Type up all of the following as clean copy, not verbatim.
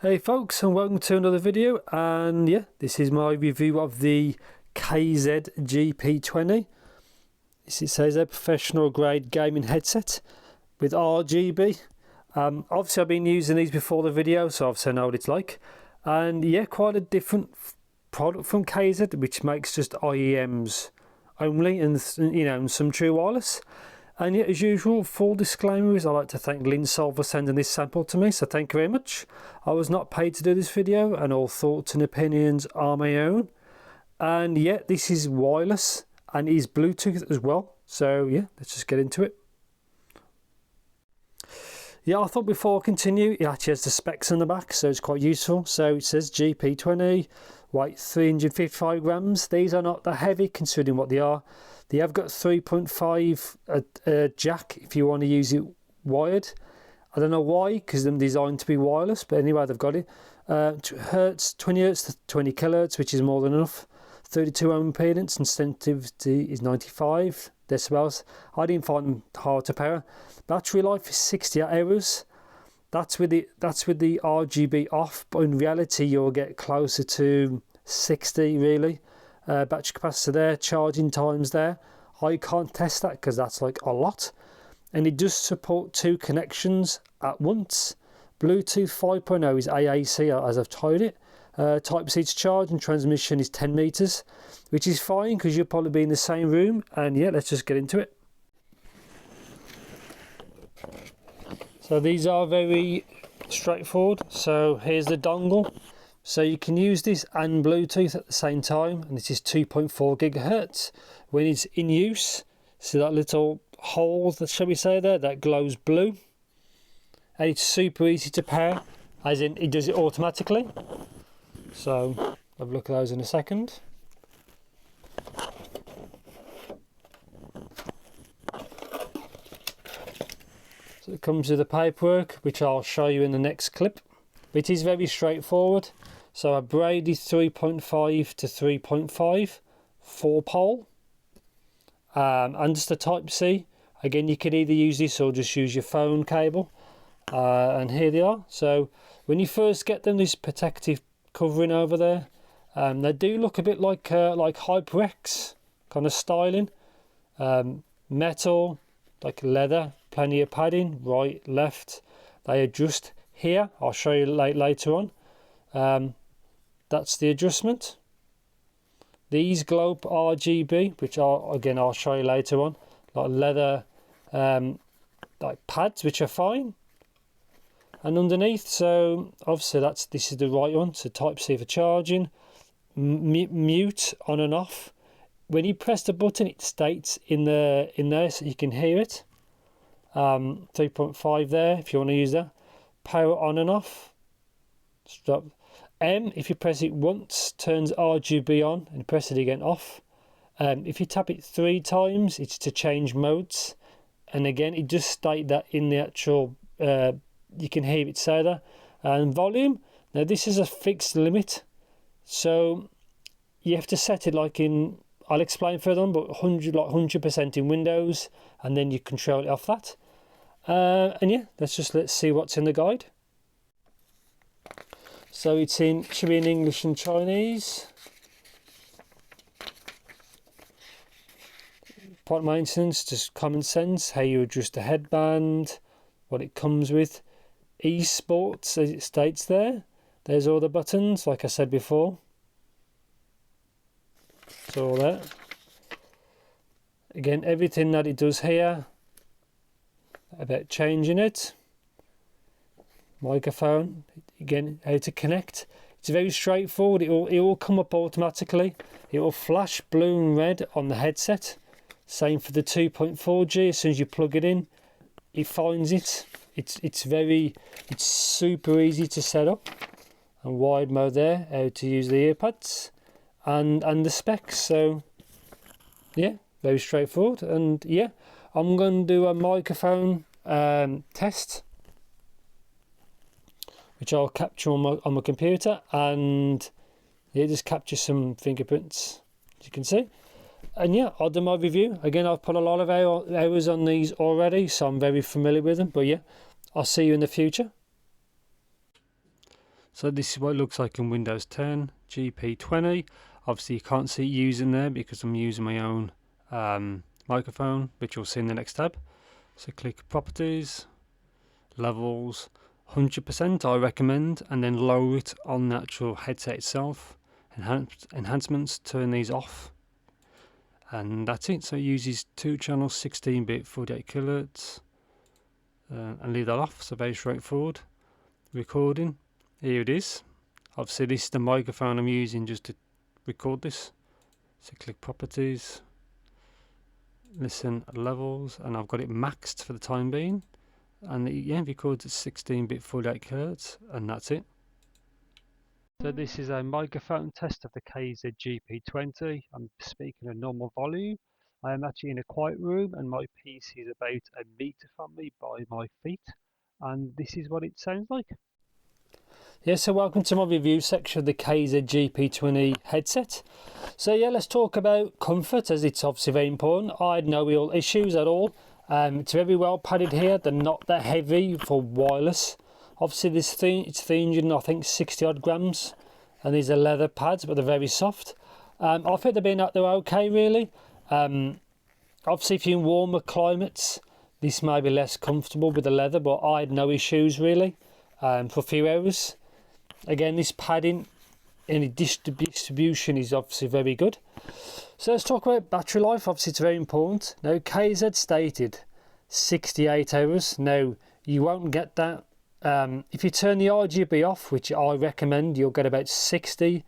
Hey folks, and welcome to another video. And yeah, this is my review of the KZ GP20. It says a professional grade gaming headset with RGB. Obviously I've been using these before the video, so obviously I know what it's like. And yeah, quite a different product from KZ, which makes just IEMs only, and you know, some true wireless. And yet, as usual, full disclaimer is I'd like to thank Linsol for sending this sample to me, so thank you very much. I was not paid to do this video, and all thoughts and opinions are my own. And yet, this is wireless and is Bluetooth as well. So yeah, let's just get into it. Yeah, I thought before I continue, it actually has the specs on the back, so it's quite useful. So it says GP20, weight 355 grams. These are not that heavy considering what they are. They have got 3.5 jack if you want to use it wired. I don't know why, because they're designed to be wireless, but anyway, they've got it. Hertz, 20 hertz to 20 kilohertz, which is more than enough. 32 ohm impedance and sensitivity is 95 decibels. I didn't find them hard to power. Battery life is 68 hours. That's with the RGB off, but in reality you'll get closer to 60 really. Battery capacity there, charging times there. I can't test that because that's like a lot. And it does support 2 connections at once. Bluetooth 5.0 is AAC as I've tried it. Type-C to charge and transmission is 10 meters, which is fine because you'll probably be in the same room. And yeah, let's just get into it. So these are very straightforward. So here's the dongle. So you can use this and Bluetooth at the same time, and this is 2.4 gigahertz. When it's in use, see that little hole, that shall we say there, that glows blue, and it's super easy to pair, as in it does it automatically. So I'll have a look at those in a second. So it comes with the paperwork, which I'll show you in the next clip. It is very straightforward. So a Brady 3.5 to 3.5 4-pole, and just a Type-C. Again, you could either use this or just use your phone cable. And here they are. So when you first get them, this protective covering over there, they do look a bit like HyperX kind of styling. Metal, like leather, plenty of padding, right, left. They adjust here. I'll show you later on. That's the adjustment. These glow RGB, which I'll show you later on, like leather, like pads, which are fine. And underneath, so obviously this is the right one. So Type-C for charging, mute on and off. When you press the button, it states in there so you can hear it. 3.5 there if you want to use that. Power on and off. Stop. M, if you press it once, turns RGB on, and press it again off. If you tap it 3 times, it's to change modes. And again, it just state that in the actual, you can hear it say that. And volume, now this is a fixed limit. So you have to set it like in, I'll explain further on, but 100% in Windows, and then you control it off that. And yeah, let's see what's in the guide. So it should be in English and Chinese. Part maintenance, just common sense, how you adjust the headband, what it comes with. Esports, as it states there. There's all the buttons, like I said before. It's all there. Again, everything that it does here about changing it. Microphone, again, how to connect. It's very straightforward. It will come up automatically. It will flash blue and red on the headset. Same for the 2.4G. As soon as you plug it in, it finds it. It's super easy to set up. And wide mode there, how to use the earpads, and the specs. So yeah, very straightforward. And yeah, I'm going to do a microphone test, which I'll capture on my computer, and yeah, just capture some fingerprints, as you can see. And yeah, I'll do my review. Again, I've put a lot of hours on these already, so I'm very familiar with them. But yeah, I'll see you in the future. So this is what it looks like in Windows 10 GP20. Obviously you can't see it using there because I'm using my own microphone, which you'll see in the next tab. So click Properties, Levels, 100% I recommend, and then lower it on the actual headset itself. Enhancements, turn these off, and that's it. So it uses 2 channels, 16-bit, 48 kHz, and leave that off. So very straightforward. Recording, here it is. Obviously this is the microphone I'm using just to record this. So click Properties, Listen, Levels, and I've got it maxed for the time being. And it records at 16-bit 48 kHz, and that's it. So this is a microphone test of the KZ GP20. I'm speaking at normal volume. I am actually in a quiet room, and my PC is about a meter from me by my feet, and this is what it sounds like. Yeah, so welcome to my review section of the KZ GP20 headset. So yeah, let's talk about comfort, as it's obviously very important. I had no real issues at all. It's very well padded here. They're not that heavy for wireless. Obviously this thing, it's 300, I think 60 odd grams, and these are leather pads, but they're very soft. I think they're okay really. Obviously if you're in warmer climates, this may be less comfortable with the leather, but I had no issues really for a few hours. Again, this padding and the distribution is obviously very good. So let's talk about battery life. Obviously it's very important. Now KZ stated 68 hours. Now you won't get that. If you turn the RGB off, which I recommend, you'll get about 60,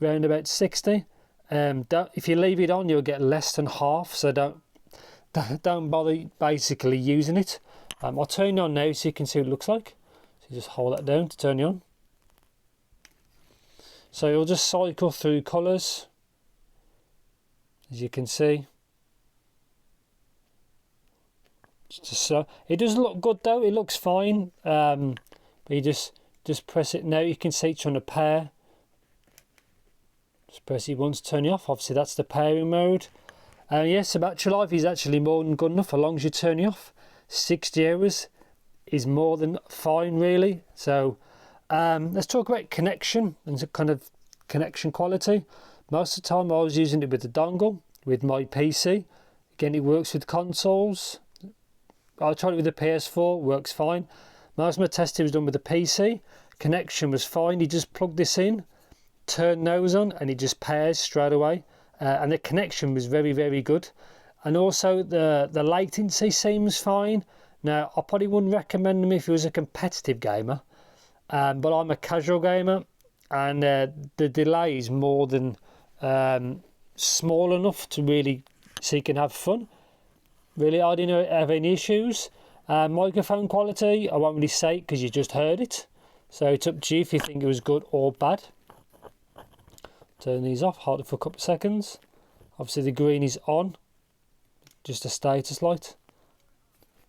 around about 60. If you leave it on, you'll get less than half, so don't bother basically using it. I'll turn it on now so you can see what it looks like. So you just hold that down to turn it on. So you'll just cycle through colours, as you can see. So it doesn't look good though, it looks fine. But you just press it now. You can see it's trying to pair. Just press it once to turn it off. Obviously that's the pairing mode. Yes, the battery life is actually more than good enough as long as you turn it off. 60 hours is more than fine really. So let's talk about connection and kind of connection quality. Most of the time I was using it with the dongle with my PC. Again, it works with consoles. I tried it with the PS4, works fine. Most of my testing was done with the PC. Connection was fine. You just plug this in, turn those on, and it just pairs straight away. And the connection was very, very good. And also the latency seems fine. Now, I probably wouldn't recommend them if you was a competitive gamer. But I'm a casual gamer, and the delay is more than small enough to really so you can have fun. Really, I didn't have any issues. Microphone quality, I won't really say because you just heard it. So it's up to you if you think it was good or bad. Turn these off, hold it for a couple of seconds. Obviously the green is on, just a status light.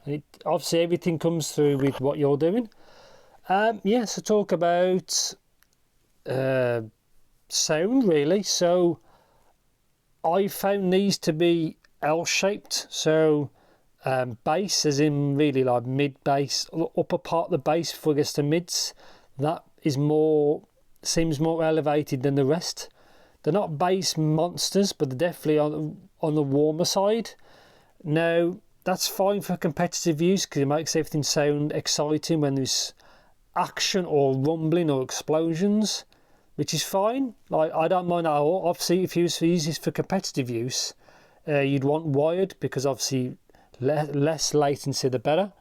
And obviously everything comes through with what you're doing. So talk about sound really. So I found these to be L-shaped, so bass as in really like mid bass, upper part of the bass before it gets to mids, that is seems more elevated than the rest. They're not bass monsters, but they're definitely on the warmer side. Now that's fine for competitive use because it makes everything sound exciting when there's action or rumbling or explosions, which is fine. Like I don't mind at all. Obviously if you use this for competitive use, you'd want wired because obviously less latency the better.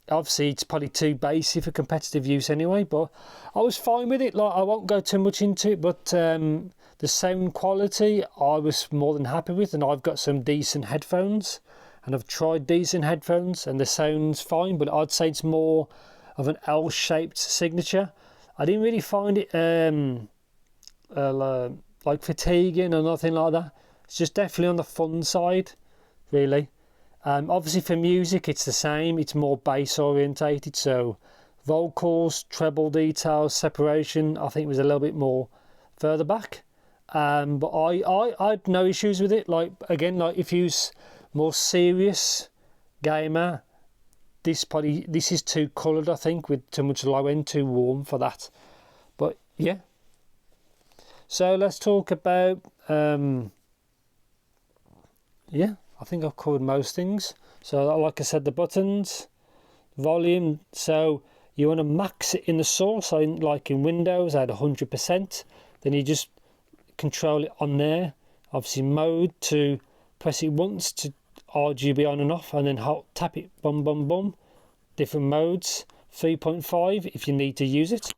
Obviously it's probably too bassy for competitive use anyway, but I was fine with it. Like I won't go too much into it, but the sound quality I was more than happy with, and I've got some decent headphones and I've tried decent headphones and the sound's fine, but I'd say it's more of an L-shaped signature. I didn't really find it like fatiguing or nothing like that. It's just definitely on the fun side really. Obviously for music it's the same, it's more bass orientated, so vocals, treble details, separation I think was a little bit more further back. But I had no issues with it. Like again, like if you're more serious gamer, this is too coloured, I think, with too much low end, too warm for that. But yeah. So let's talk about, yeah, I think I've covered most things. So like I said, the buttons, volume, so you want to max it in the source, so like in Windows at 100%, then you just control it on there. Obviously mode, to press it once to RGB on and off, and then tap it, bum bum bum, different modes. 3.5 if you need to use it.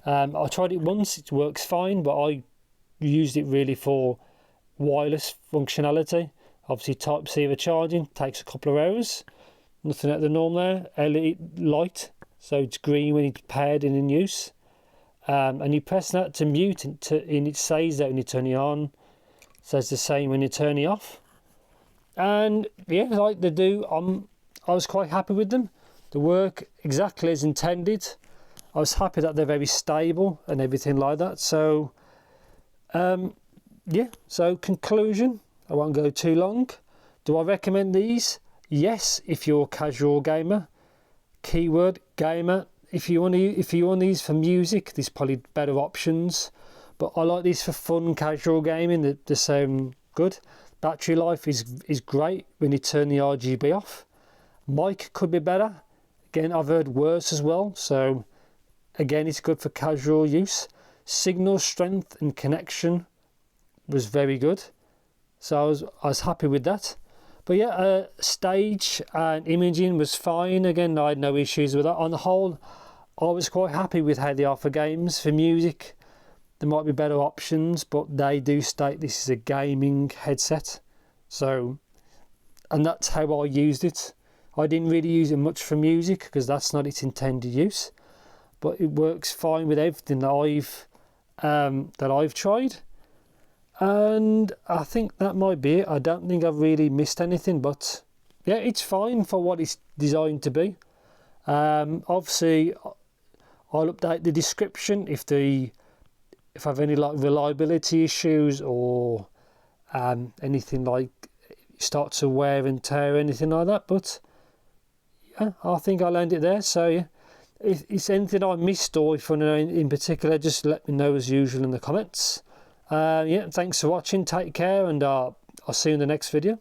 I tried it once, it works fine, but I used it really for wireless functionality. Obviously Type-C charging takes a couple of hours, nothing out of the norm there. LED light, so it's green when it's paired and in use. And you press that to mute, and it says that when you turn it on, says the same when you turn it off. And yeah, like they do, I was quite happy with them. They work exactly as intended. I was happy that they're very stable and everything like that. So yeah, so conclusion, I won't go too long. Do I recommend these? Yes, if you're a casual gamer. Keyword gamer. If you want these for music, there's probably better options. But I like these for fun, casual gaming. They sound good. Battery life is great when you turn the RGB off. Mic could be better. Again, I've heard worse as well. So again, it's good for casual use. Signal strength and connection was very good. So I was happy with that. But yeah, stage and imaging was fine. Again, I had no issues with that. On the whole, I was quite happy with how they are for games. For music, there might be better options, but they do state this is a gaming headset. So, and that's how I used it. I didn't really use it much for music because that's not its intended use. But it works fine with everything that I've tried. And I think that might be it. I don't think I've really missed anything, but yeah, it's fine for what it's designed to be. Obviously, I'll update the description if I have any like reliability issues or anything like start to wear and tear, anything like that. But yeah, I think I'll end it there. So yeah, if it's anything I missed or if you know in particular, just let me know as usual in the comments. Yeah, thanks for watching. Take care, and I'll see you in the next video.